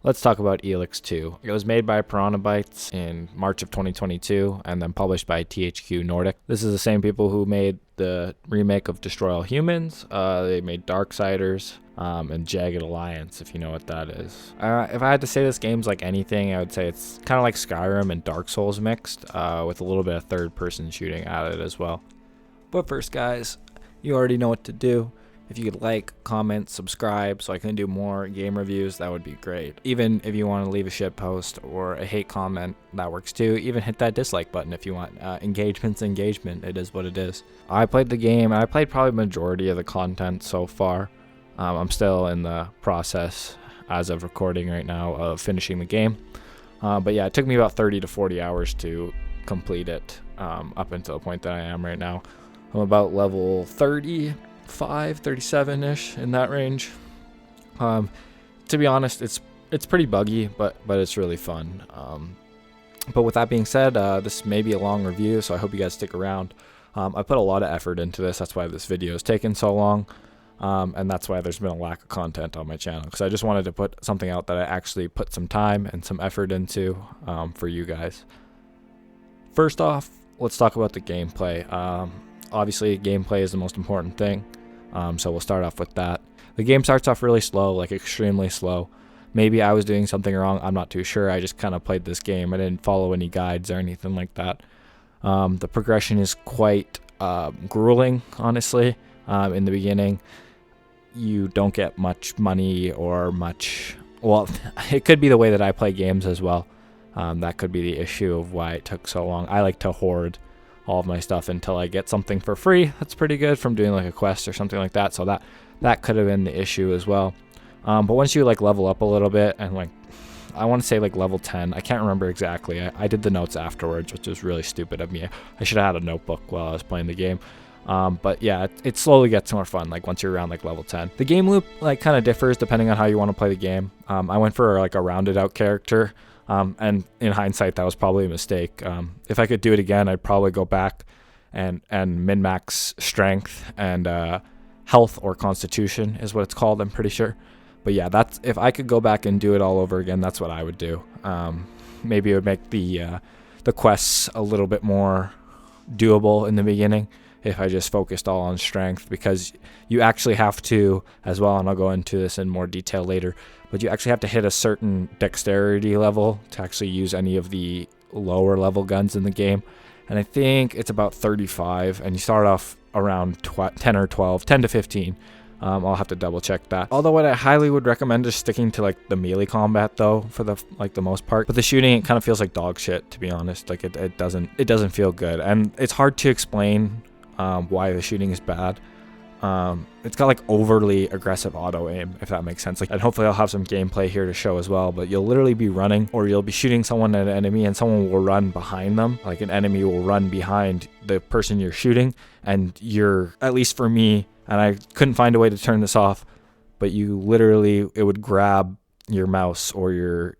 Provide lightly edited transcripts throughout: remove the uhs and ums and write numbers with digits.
Let's talk about Elex 2. It was made by Piranha Bytes in March of 2022 and then published by THQ Nordic. This is the same people who made the remake of Destroy All Humans. They made Darksiders and Jagged Alliance, if you know what that is. If I had to say this game's like anything, I would say it's kind of like Skyrim and Dark Souls mixed with a little bit of third-person shooting added as well. But first, guys, you already know what to do. If you could like, comment, subscribe so I can do more game reviews, that would be great. Even if you want to leave a shit post or a hate comment, that works too. Even hit that dislike button if you want. Engagement's engagement. It is what it is. I played the game, and I played probably majority of the content so far. I'm still in the process, as of recording right now, of finishing the game. But yeah, it took me about 30 to 40 hours to complete it up until the point that I am right now. I'm about level 37-ish in that range. To be honest, it's pretty buggy, but it's really fun. But with that being said, this may be a long review, so I hope you guys stick around. I put a lot of effort into this. That's why this video has taken so long, and that's why there's been a lack of content on my channel, because I just wanted to put something out that I actually put some time and some effort into for you guys. First off, let's talk about the gameplay. Obviously, gameplay is the most important thing. So we'll start off with that. The game starts off really slow, like extremely slow. Maybe I was doing something wrong. I'm not too sure. I just kind of played this game. I didn't follow any guides or anything like that. The progression is quite grueling, honestly. In the beginning, you don't get much money or much... Well, it could be the way that I play games as well. That could be the issue of why it took so long. I like to hoard all of my stuff until I get something for free. That's pretty good from doing like a quest or something like that. So that could have been the issue as well. But once you like level up a little bit and like, I want to say like level 10, I can't remember exactly. I did the notes afterwards, which was really stupid of me. I should have had a notebook while I was playing the game. But yeah, it slowly gets more fun, like once you're around like level 10. The game loop like kind of differs depending on how you want to play the game. I went for like a rounded out character. And in hindsight, that was probably a mistake. If I could do it again, I'd probably go back and min-max strength and health or constitution is what it's called, I'm pretty sure. But yeah, that's if I could go back and do it all over again, that's what I would do. Maybe it would make the quests a little bit more doable in the beginning if I just focused all on strength, because you actually have to as well, and I'll go into this in more detail later, but you actually have to hit a certain dexterity level to actually use any of the lower level guns in the game. And I think it's about 35, and you start off around 10 or 12, 10 to 15. I'll have to double check that. Although what I highly would recommend is sticking to like the melee combat though, for the most part. But the shooting, it kind of feels like dog shit, to be honest. Like it doesn't feel good, and it's hard to explain why the shooting is bad. It's got like overly aggressive auto aim, if that makes sense. Like, and hopefully I'll have some gameplay here to show as well, but you'll literally be running, or you'll be shooting someone at an enemy and someone will run behind them. Like an enemy will run behind the person you're shooting, and you're, at least for me, and I couldn't find a way to turn this off, but you literally, it would grab your mouse or your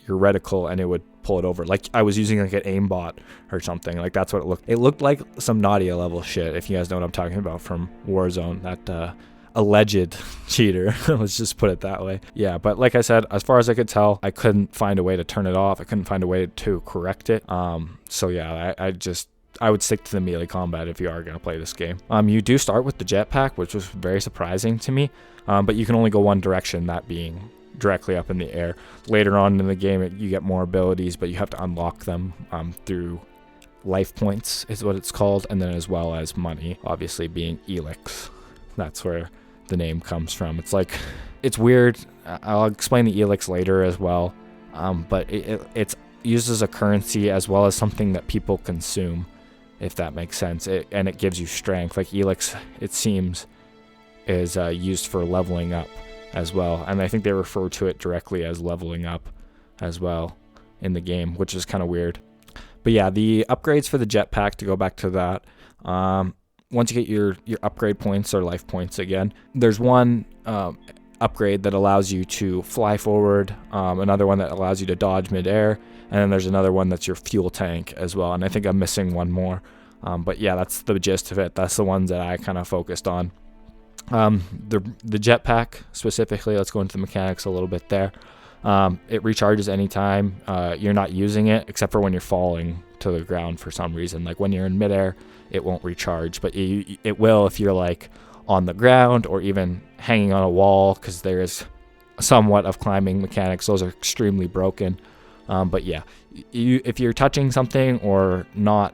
reticle and it would pull it over. Like I was using like an aimbot or something. Like that's what it looked. It looked like some Nadia level shit, if you guys know what I'm talking about from Warzone, that alleged cheater. Let's just put it that way. Yeah, but like I said, as far as I could tell, I couldn't find a way to turn it off. I couldn't find a way to correct it. So yeah, I would stick to the melee combat if you are going to play this game. You do start with the jetpack, which was very surprising to me, but you can only go one direction, that being directly up in the air. Later on in the game, you get more abilities, but you have to unlock them through life points is what it's called, and then as well as money, obviously being Elex. That's where the name comes from. It's like, it's weird. I'll explain the Elex later as well, but it's used as a currency as well as something that people consume, if that makes sense. And it gives you strength. Like Elex, it seems, is used for leveling up as well, and I think they refer to it directly as leveling up as well in the game, which is kind of weird. But yeah, the upgrades for the jetpack, to go back to that, once you get your upgrade points or life points again, there's one upgrade that allows you to fly forward, another one that allows you to dodge midair, and then there's another one that's your fuel tank as well, and I think I'm missing one more. But yeah, that's the gist of it. That's the ones that I kind of focused on. The jetpack specifically, let's go into the mechanics a little bit there. It recharges anytime you're not using it, except for when you're falling to the ground for some reason. Like when you're in midair, it won't recharge, but it will if you're like on the ground or even hanging on a wall, because there is somewhat of climbing mechanics. Those are extremely broken. But yeah, if you're touching something or not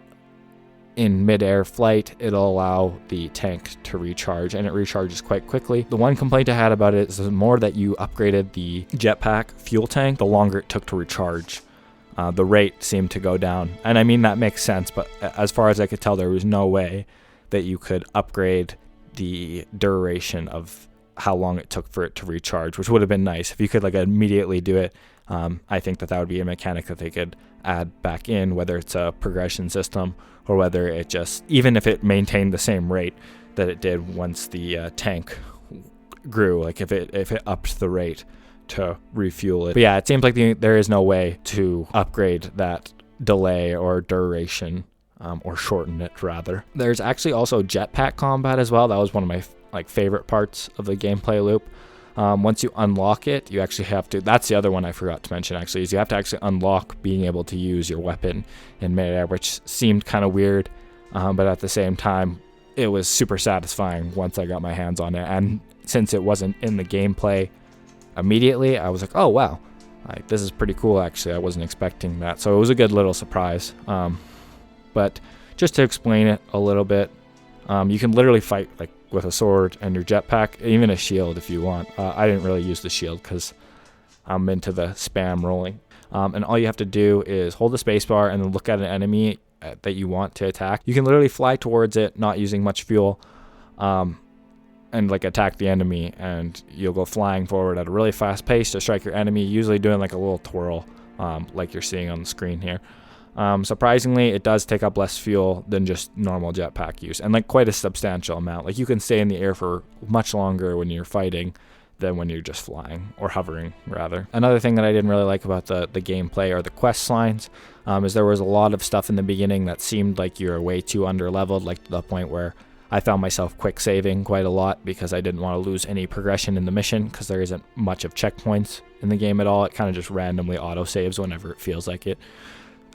in mid-air flight, it'll allow the tank to recharge, and it recharges quite quickly. The one complaint I had about it is the more that you upgraded the jetpack fuel tank, the longer it took to recharge. The rate seemed to go down, and I mean that makes sense, but as far as I could tell, there was no way that you could upgrade the duration of how long it took for it to recharge, which would have been nice if you could like immediately do it. I think that would be a mechanic that they could add back in, whether it's a progression system or whether it just, even if it maintained the same rate that it did once the tank grew, like if it upped the rate to refuel it. But yeah, it seems like there is no way to upgrade that delay or duration, or shorten it rather. There's actually also jetpack combat as well. That was one of my favorite parts of the gameplay loop. Once you unlock it, you actually have to, that's the other one I forgot to mention actually, is you have to actually unlock being able to use your weapon in midair, which seemed kind of weird, but at the same time, it was super satisfying once I got my hands on it. And since it wasn't in the gameplay immediately, I was like, oh wow, like this is pretty cool actually. I wasn't expecting that, so it was a good little surprise. But just to explain it a little bit, you can literally fight like with a sword and your jetpack, even a shield if you want. I didn't really use the shield because I'm into the spam rolling. And all you have to do is hold the spacebar and then look at an enemy that you want to attack. You can literally fly towards it, not using much fuel, and like attack the enemy, and you'll go flying forward at a really fast pace to strike your enemy, usually doing like a little twirl, like you're seeing on the screen here. Surprisingly, it does take up less fuel than just normal jetpack use, and like quite a substantial amount. Like you can stay in the air for much longer when you're fighting than when you're just flying, or hovering rather. Another thing that I didn't really like about the gameplay or the quest lines is there was a lot of stuff in the beginning that seemed like you're way too underleveled, like to the point where I found myself quick saving quite a lot because I didn't want to lose any progression in the mission, because there isn't much of checkpoints in the game at all. It kind of just randomly auto saves whenever it feels like it.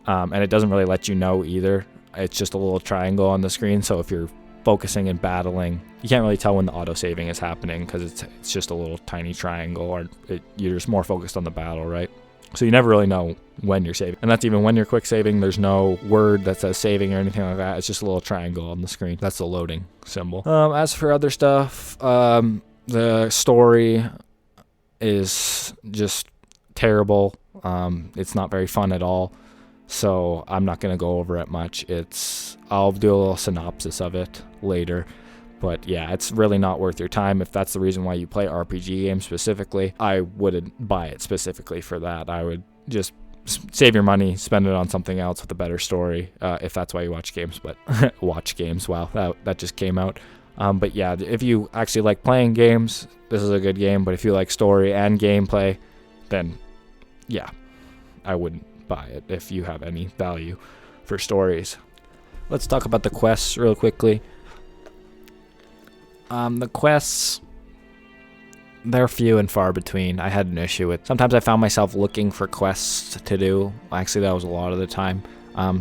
And it doesn't really let you know either. It's just a little triangle on the screen, so if you're focusing and battling, you can't really tell when the auto-saving is happening because it's just a little tiny triangle, or you're just more focused on the battle, right? So you never really know when you're saving. And that's even when you're quick saving, there's no word that says saving or anything like that. It's just a little triangle on the screen. That's the loading symbol. As for other stuff, the story is just terrible. It's not very fun at all. So I'm not going to go over it much. I'll do a little synopsis of it later. But yeah, it's really not worth your time. If that's the reason why you play RPG games specifically, I wouldn't buy it specifically for that. I would just save your money, spend it on something else with a better story, if that's why you watch games. But watch games, wow, that just came out. But yeah, if you actually like playing games, this is a good game. But if you like story and gameplay, then yeah, I wouldn't buy it if you have any value for stories. Let's talk about the quests real quickly. The quests, they're few and far between. I had an issue with, sometimes I found myself looking for quests to do. Actually, that was a lot of the time.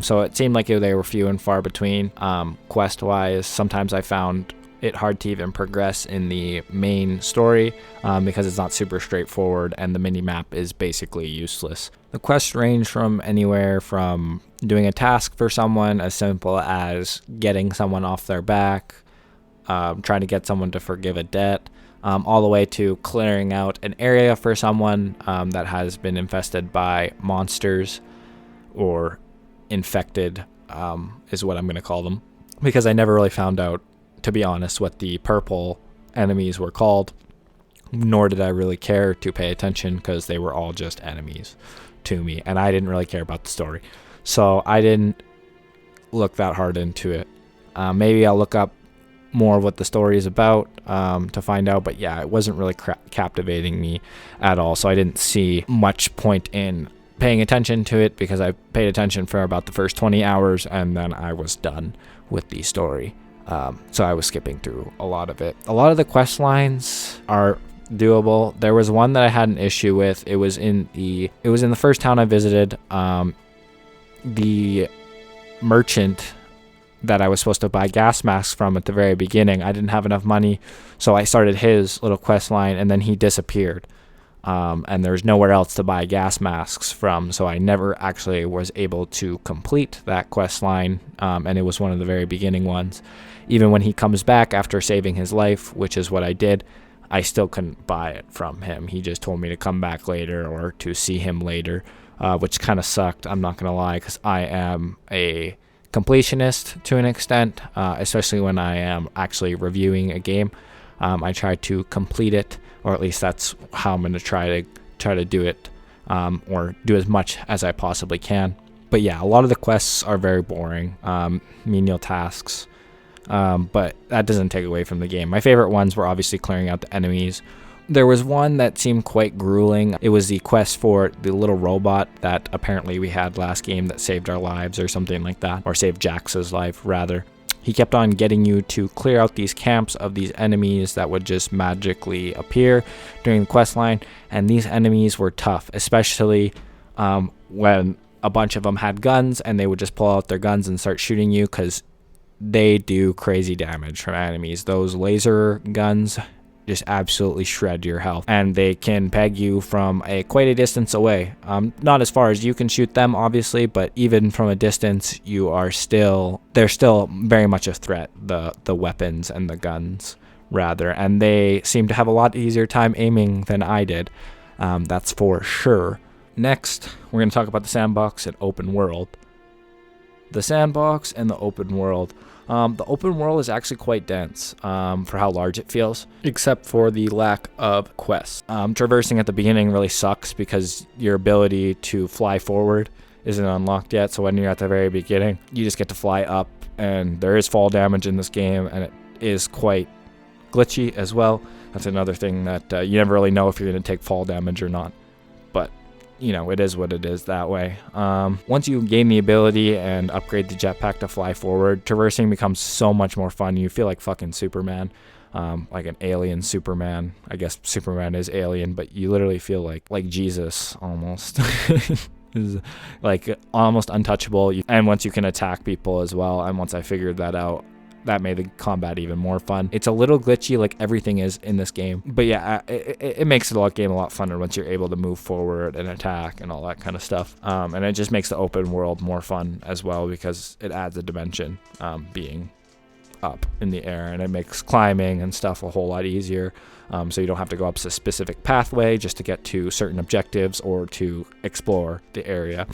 So it seemed like they were few and far between. Quest wise, sometimes I found it hard to even progress in the main story because it's not super straightforward and the mini-map is basically useless. The quests range from anywhere from doing a task for someone as simple as getting someone off their back, trying to get someone to forgive a debt, all the way to clearing out an area for someone that has been infested by monsters, or infected is what I'm going to call them, because I never really found out, to be honest, what the purple enemies were called, nor did I really care to pay attention because they were all just enemies to me, and I didn't really care about the story, so I didn't look that hard into it. Maybe I'll look up more of what the story is about to find out, but yeah, it wasn't really captivating me at all, so I didn't see much point in paying attention to it, because I paid attention for about the first 20 hours and then I was done with the story. So I was skipping through a lot of it. A lot of the quest lines are doable. There was one that I had an issue with. It was in the first town I visited. The merchant that I was supposed to buy gas masks from at the very beginning, I didn't have enough money, so I started his little quest line, and then he disappeared. And there's nowhere else to buy gas masks from, so I never actually was able to complete that quest line, and it was one of the very beginning ones. Even when he comes back after saving his life, which is what I did, I still couldn't buy it from him. He just told me to come back later or to see him later, which kind of sucked, I'm not going to lie, because I am a completionist to an extent, especially when I am actually reviewing a game. I try to complete it, or at least that's how I'm going to try to do it, or do as much as I possibly can. But yeah, a lot of the quests are very boring, menial tasks, but that doesn't take away from the game. My favorite ones were obviously clearing out the enemies. There was one that seemed quite grueling. It was the quest for the little robot that apparently we had last game that saved our lives or something like that, or saved Jax's life rather. He kept on getting you to clear out these camps of these enemies that would just magically appear during the quest line, and these enemies were tough, especially when a bunch of them had guns and they would just pull out their guns and start shooting you, because they do crazy damage from enemies. Those laser guns just absolutely shred your health, and they can peg you from quite a distance away. Not as far as you can shoot them, obviously, but even from a distance, they're still very much a threat, the weapons and the guns rather, and they seem to have a lot easier time aiming than I did. That's for sure. Next, we're going to talk about the sandbox and open world. The sandbox and the open world. The open world is actually quite dense for how large it feels, except for the lack of quests. Traversing at the beginning really sucks because your ability to fly forward isn't unlocked yet, so when you're at the very beginning, you just get to fly up, and there is fall damage in this game, and it is quite glitchy as well. That's another thing that you never really know if you're going to take fall damage or not, but you know, it is what it is that way. Once you gain the ability and upgrade the jetpack to fly forward, traversing becomes so much more fun. You feel like fucking Superman, like an alien Superman. I guess Superman is alien, but you literally feel like Jesus almost. Is like almost untouchable. And once you can attack people as well, and once I figured that out, that made the combat even more fun. It's a little glitchy like everything is in this game, but yeah, it makes the game a lot funner once you're able to move forward and attack and all that kind of stuff. And it just makes the open world more fun as well, because it adds a dimension, being up in the air, and it makes climbing and stuff a whole lot easier. So you don't have to go up a specific pathway just to get to certain objectives or to explore the area.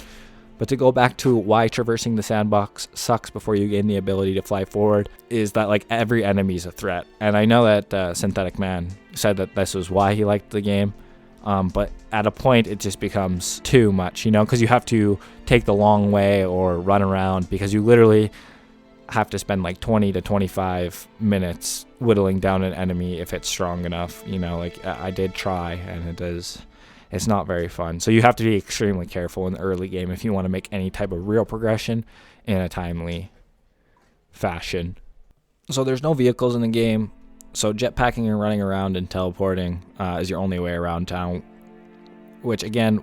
But to go back to why traversing the sandbox sucks before you gain the ability to fly forward, is that like every enemy is a threat. And I know that Synthetic Man said that this was why he liked the game, but at a point it just becomes too much, you know, because you have to take the long way or run around, because you literally have to spend like 20 to 25 minutes whittling down an enemy if it's strong enough, you know. Like I did try, and it's not very fun. So you have to be extremely careful in the early game if you want to make any type of real progression in a timely fashion. So there's no vehicles in the game, so jetpacking and running around and teleporting is your only way around town, which again,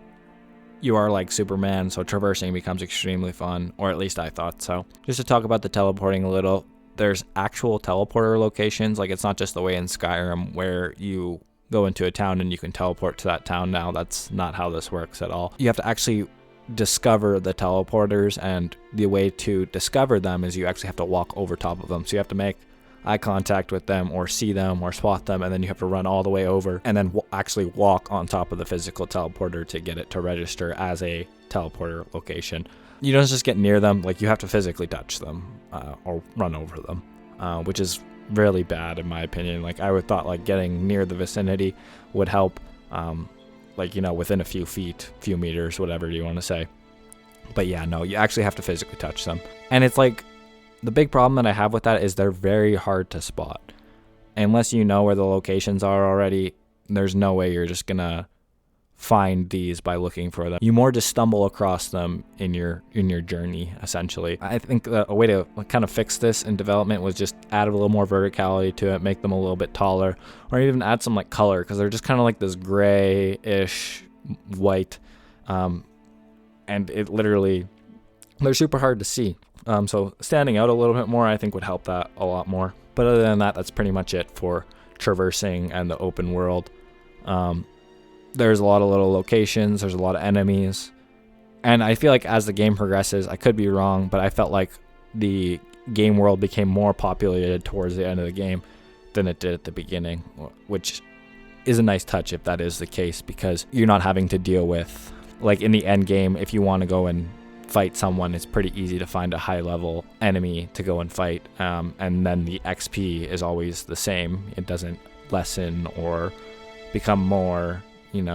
you are like Superman, so traversing becomes extremely fun, or at least I thought so. Just to talk about the teleporting a little, there's actual teleporter locations. Like, it's not just the way in Skyrim where you go into a town and you can teleport to that town now. That's not how this works at all. You have to actually discover the teleporters, and the way to discover them is you actually have to walk over top of them. So you have to make eye contact with them or see them or spot them, and then you have to run all the way over and then actually walk on top of the physical teleporter to get it to register as a teleporter location. You don't just get near them, like you have to physically touch them or run over them, which is really bad in my opinion. Like I would thought like getting near the vicinity would help, like, you know, within a few feet, few meters, whatever you want to say. But yeah, no, you actually have to physically touch them. And it's like, the big problem that I have with that is they're very hard to spot. Unless you know where the locations are already, there's no way you're just gonna find these by looking for them. You more just stumble across them in your journey, essentially. I think that a way to kind of fix this in development was just add a little more verticality to it, make them a little bit taller, or even add some like color, because they're just kind of like this gray-ish white, and it literally, they're super hard to see. So standing out a little bit more, I think, would help that a lot more. But other than that, that's pretty much it for traversing and the open world. There's a lot of little locations, there's a lot of enemies, and I feel like as the game progresses, I could be wrong, but I felt like the game world became more populated towards the end of the game than it did at the beginning, which is a nice touch if that is the case, because you're not having to deal with, like in the end game, if you want to go and fight someone, it's pretty easy to find a high level enemy to go and fight, and then the XP is always the same. It doesn't lessen or become more,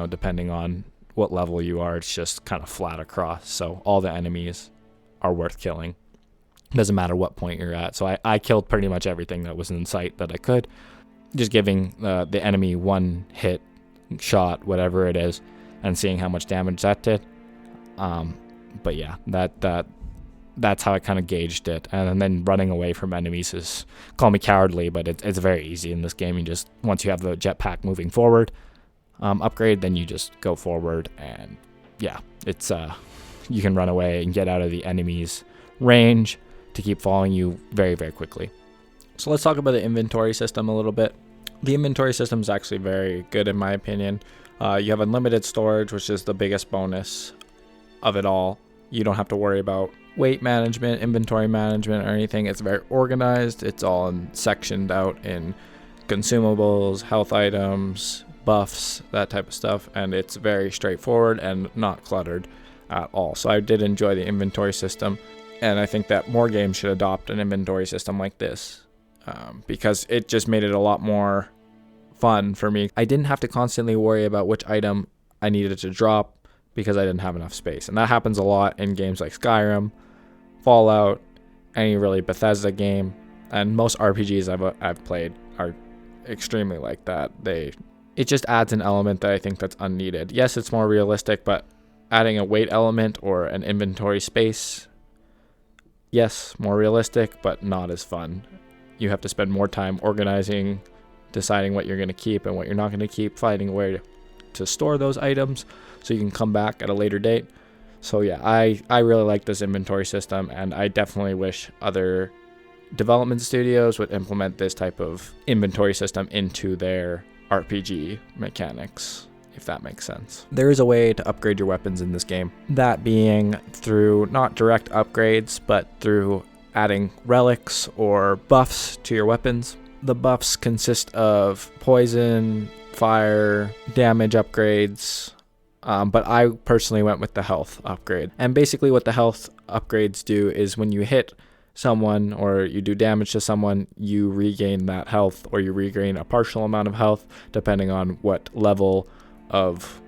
depending on what level you are. It's just kind of flat across. So all the enemies are worth killing. Doesn't matter what point you're at. So I killed pretty much everything that was in sight that I could. Just giving the enemy one hit, shot, whatever it is, and seeing how much damage that did. But yeah, that's how I kind of gauged it. And then running away from enemies is, call me cowardly, but it's very easy in this game. You just, once you have the jetpack moving forward, upgrade, then you just go forward, and yeah, it's you can run away and get out of the enemy's range to keep following you very, very quickly. So let's talk about the inventory system a little bit. The inventory system is actually very good in my opinion. You have unlimited storage, which is the biggest bonus of it all. You don't have to worry about weight management, inventory management, or anything. It's very organized. It's all sectioned out in consumables, health items, buffs, that type of stuff, and it's very straightforward and not cluttered at all. So I did enjoy the inventory system, and I think that more games should adopt an inventory system like this, because it just made it a lot more fun for me. I didn't have to constantly worry about which item I needed to drop because I didn't have enough space, and that happens a lot in games like Skyrim, Fallout, any really Bethesda game, and most RPGs I've played are extremely like that. It just adds an element that I think that's unneeded. Yes, it's more realistic, but adding a weight element or an inventory space, yes, more realistic, but not as fun. You have to spend more time organizing, deciding what you're going to keep and what you're not going to keep, finding where to store those items so you can come back at a later date. So yeah, I really like this inventory system, and I definitely wish other development studios would implement this type of inventory system into their RPG mechanics, if that makes sense. There is a way to upgrade your weapons in this game, that being through not direct upgrades, but through adding relics or buffs to your weapons. The buffs consist of poison, fire, damage upgrades, but I personally went with the health upgrade. And basically what the health upgrades do is when you hit someone or you do damage to someone, you regain that health, or you regain a partial amount of health depending on what level of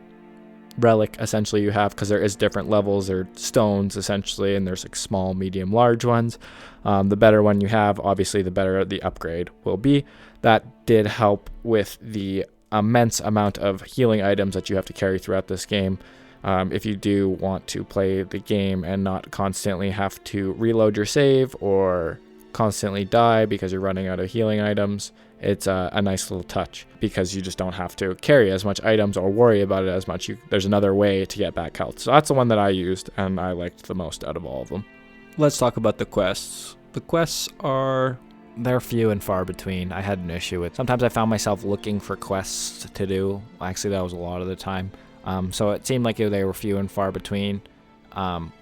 relic essentially you have, because there is different levels or stones essentially, and there's like small, medium, large ones. The better one you have, obviously the better the upgrade will be. That did help with the immense amount of healing items that you have to carry throughout this game. If you do want to play the game and not constantly have to reload your save or constantly die because you're running out of healing items, it's a nice little touch, because you just don't have to carry as much items or worry about it as much. There's another way to get back health. So that's the one that I used and I liked the most out of all of them. Let's talk about the quests. The quests they're few and far between. I had an issue with, sometimes I found myself looking for quests to do. Actually, that was a lot of the time. So it seemed like they were few and far between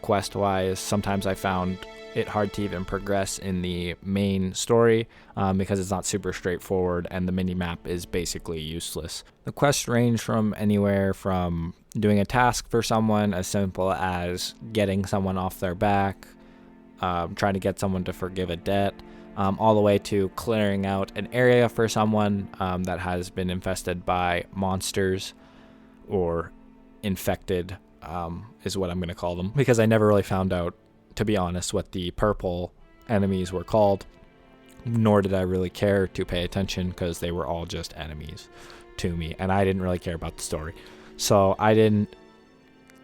quest-wise. Sometimes I found it hard to even progress in the main story because it's not super straightforward, and the mini-map is basically useless. The quests range from anywhere from doing a task for someone as simple as getting someone off their back, trying to get someone to forgive a debt, all the way to clearing out an area for someone that has been infested by monsters, or infected is what I'm going to call them, because I never really found out, to be honest, what the purple enemies were called, nor did I really care to pay attention because they were all just enemies to me, and I didn't really care about the story. so I didn't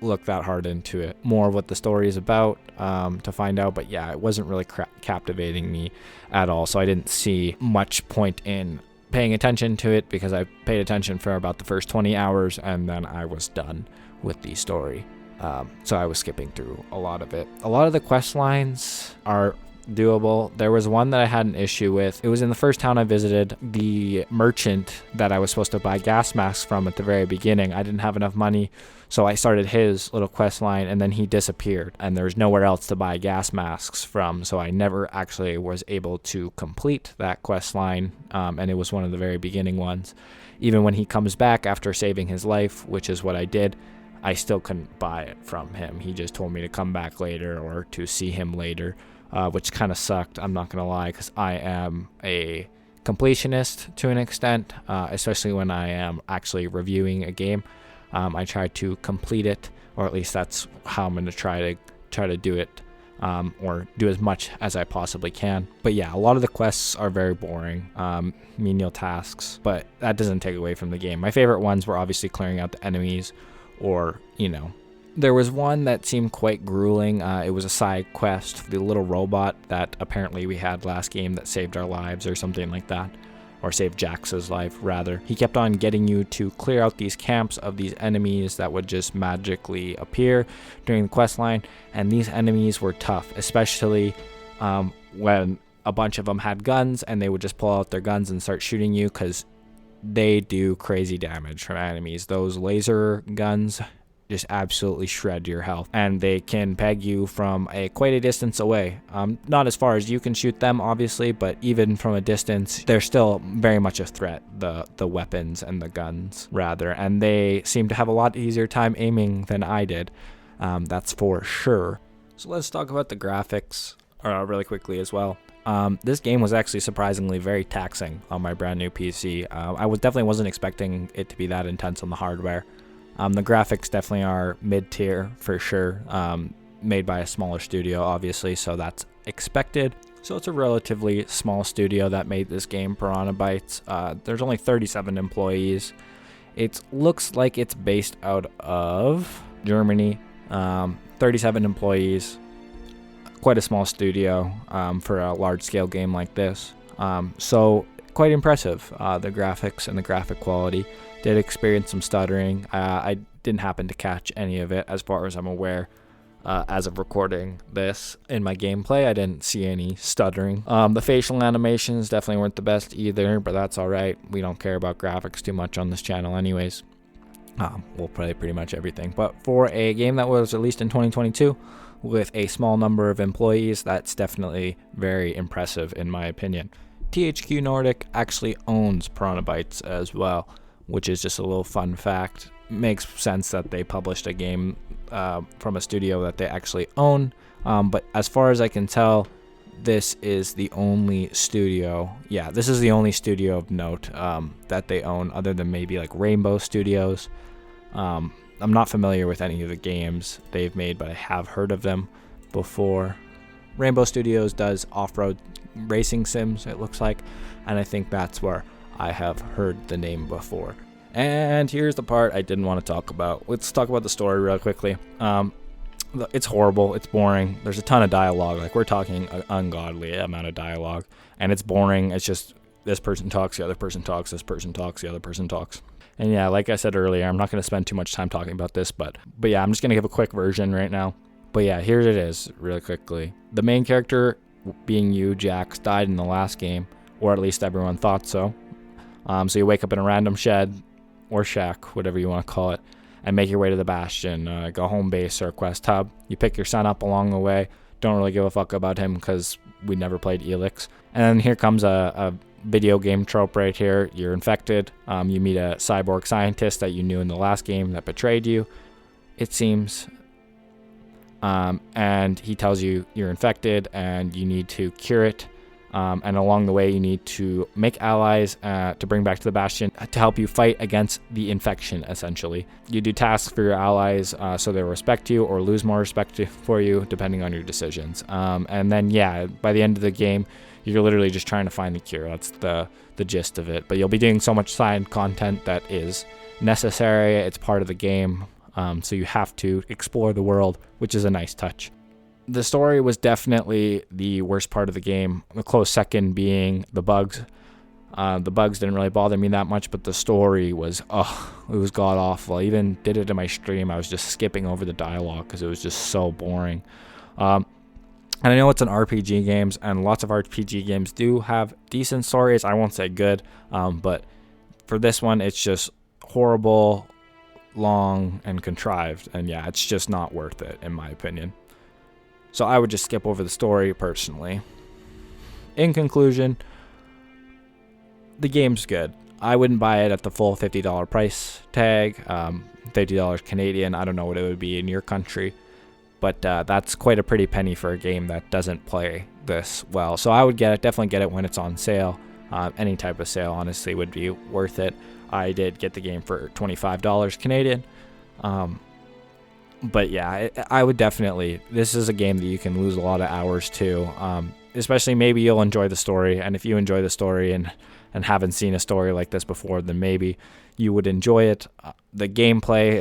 look that hard into it. More of what the story is about to find out, but yeah, it wasn't really captivating me at all, so I didn't see much point in paying attention to it, because I paid attention for about the first 20 hours and then I was done with the story. So I was skipping through a lot of it. A lot of the quest lines are doable. There was one that I had an issue with. It was in the first town I visited. The merchant that I was supposed to buy gas masks from at the very beginning, I didn't have enough money, so I started his little quest line and then he disappeared and there's nowhere else to buy gas masks from, so I never actually was able to complete that quest line, and it was one of the very beginning ones. Even when he comes back after saving his life, which is what I did, I still couldn't buy it from him. He just told me to come back later or to see him later, which kind of sucked, I'm not going to lie, because I am a completionist to an extent, especially when I am actually reviewing a game. I try to complete it, or at least that's how I'm going to try to do it, or do as much as I possibly can. But yeah, a lot of the quests are very boring, menial tasks, but that doesn't take away from the game. My favorite ones were obviously clearing out the enemies, or, you know, there was one that seemed quite grueling. It was a side quest for the little robot that apparently we had last game that saved our lives or something like that, or saved Jax's life rather. He kept on getting you to clear out these camps of these enemies that would just magically appear during the quest line, and these enemies were tough, especially when a bunch of them had guns and they would just pull out their guns and start shooting you, because they do crazy damage from enemies. Those laser guns just absolutely shred your health, and they can peg you from quite a distance away. Not as far as you can shoot them, obviously, but even from a distance, they're still very much a threat, the weapons and the guns, rather, and they seem to have a lot easier time aiming than I did. That's for sure. So let's talk about the graphics really quickly as well. This game was actually surprisingly very taxing on my brand new PC. I definitely wasn't expecting it to be that intense on the hardware. The graphics definitely are mid-tier for sure, made by a smaller studio obviously, so that's expected. So it's a relatively small studio that made this game, Piranha Bytes. There's only 37 employees. It looks like it's based out of Germany. 37 employees. Quite a small studio for a large-scale game like this. So quite impressive, the graphics and the graphic quality. Did experience some stuttering. I didn't happen to catch any of it as far as I'm aware. As of recording this in my gameplay, I didn't see any stuttering. The facial animations definitely weren't the best either, but that's alright. We don't care about graphics too much on this channel anyways. We'll play pretty much everything. But for a game that was released in 2022 with a small number of employees, that's definitely very impressive in my opinion. THQ Nordic actually owns Piranha Bytes as well, which is just a little fun fact. Makes sense that they published a game from a studio that they actually own, but as far as I can tell, this is the only studio, this is the only studio of note that they own, other than maybe like Rainbow Studios. I'm not familiar with any of the games they've made, but I have heard of them before. Rainbow Studios does off-road racing sims, it looks like, and I think that's where I have heard the name before. And here's the part I didn't want to talk about. Let's talk about the story real quickly. It's horrible. It's boring. There's a ton of dialogue. Like, we're talking an ungodly amount of dialogue, and it's boring. It's just this person talks, the other person talks, this person talks, the other person talks. And yeah, like I said earlier, I'm not going to spend too much time talking about this, but yeah, I'm just going to give a quick version right now. But yeah, here it is really quickly. The main character, being you, Jax, died in the last game, or at least everyone thought so. So you wake up in a random shed or shack, whatever you want to call it, and make your way to the Bastion, go home base or quest hub. You pick your son up along the way. Don't really give a fuck about him because we never played Elex. And then here comes a video game trope right here. You're infected. You meet a cyborg scientist that you knew in the last game that betrayed you, it seems. And he tells you you're infected and you need to cure it. And along the way, you need to make allies to bring back to the Bastion to help you fight against the infection, essentially. You do tasks for your allies so they respect you or lose more respect for you, depending on your decisions. And then, yeah, by the end of the game, you're literally just trying to find the cure. That's the gist of it. But you'll be doing so much side content that is necessary. It's part of the game, so you have to explore the world, which is a nice touch. The story was definitely the worst part of the game. The close second being the bugs. The bugs didn't really bother me that much, but the story was, it was god awful. I even did it in my stream. I was just skipping over the dialogue because it was just so boring. And I know it's an RPG games, and lots of RPG games do have decent stories. I won't say good, but for this one, it's just horrible, long, and contrived. And yeah, it's just not worth it, in my opinion. So I would just skip over the story personally. In conclusion, the game's good. I wouldn't buy it at the full $50 price tag, $50 Canadian. I don't know what it would be in your country, but that's quite a pretty penny for a game that doesn't play this well. So I would definitely get it when it's on sale. Any type of sale, honestly, would be worth it. I did get the game for $25 Canadian. But yeah, I would definitely, this is a game that you can lose a lot of hours to, especially maybe you'll enjoy the story. And if you enjoy the story and haven't seen a story like this before, then maybe you would enjoy it. The gameplay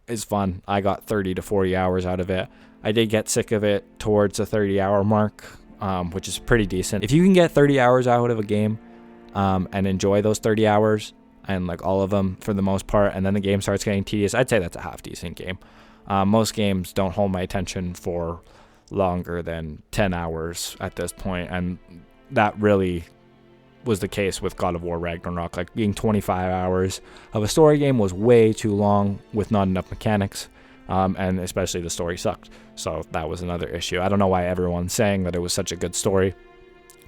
is fun. I got 30 to 40 hours out of it. I did get sick of it towards the 30-hour mark, which is pretty decent. If you can get 30 hours out of a game and enjoy those 30 hours and like all of them for the most part, and then the game starts getting tedious, I'd say that's a half decent game. Most games don't hold my attention for longer than 10 hours at this point, and that really was the case with God of War Ragnarok. Like, being 25 hours of a story game was way too long with not enough mechanics, and especially the story sucked. So that was another issue. I don't know why everyone's saying that it was such a good story.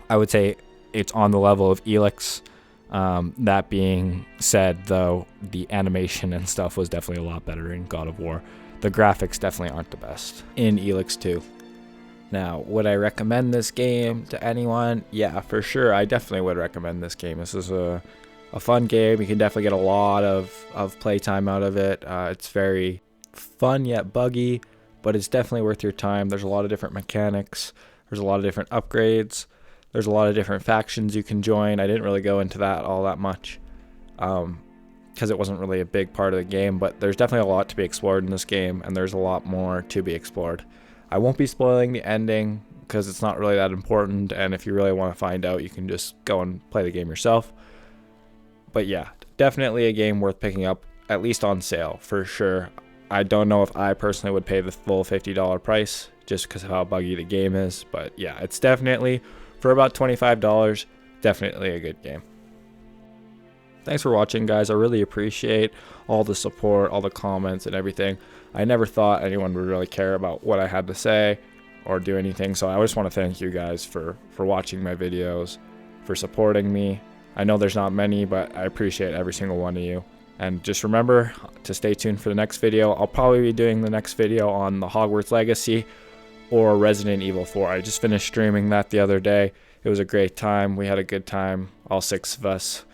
I would say it's on the level of Elex. That being said, though, the animation and stuff was definitely a lot better in God of War. The graphics definitely aren't the best in Elex 2. Now, would I recommend this game to anyone? Yeah, for sure. I definitely would recommend this game. This is a fun game. You can definitely get a lot of playtime out of it. It's very fun yet buggy, but it's definitely worth your time. There's a lot of different mechanics. There's a lot of different upgrades. There's a lot of different factions you can join. I didn't really go into that all that much because it wasn't really a big part of the game, but there's definitely a lot to be explored in this game, and there's a lot more to be explored. I won't be spoiling the ending because it's not really that important, and if you really want to find out, you can just go and play the game yourself. But yeah, definitely a game worth picking up, at least on sale, for sure. I don't know if I personally would pay the full $50 price just because of how buggy the game is, but yeah, it's definitely, for about $25, definitely a good game. Thanks for watching, guys. I really appreciate all the support, all the comments and everything. I never thought anyone would really care about what I had to say or do anything, so I just want to thank you guys for watching my videos, for supporting me. I know there's not many, but I appreciate every single one of you. And just remember to stay tuned for the next video. I'll probably be doing the next video on the Hogwarts Legacy or Resident Evil 4. I just finished streaming that the other day. It was a great time. We had a good time, all 6 of us.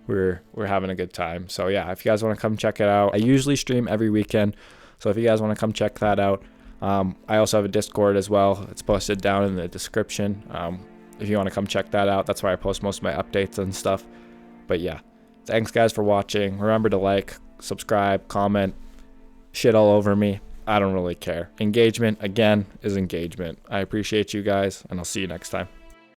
We're having a good time. So yeah, if you guys want to come check it out, I usually stream every weekend. So if you guys want to come check that out, I also have a Discord as well. It's posted down in the description. If you want to come check that out, that's where I post most of my updates and stuff. But yeah, thanks guys for watching. Remember to like, subscribe, comment, shit all over me. I don't really care. Engagement, again, is engagement. I appreciate you guys, and I'll see you next time.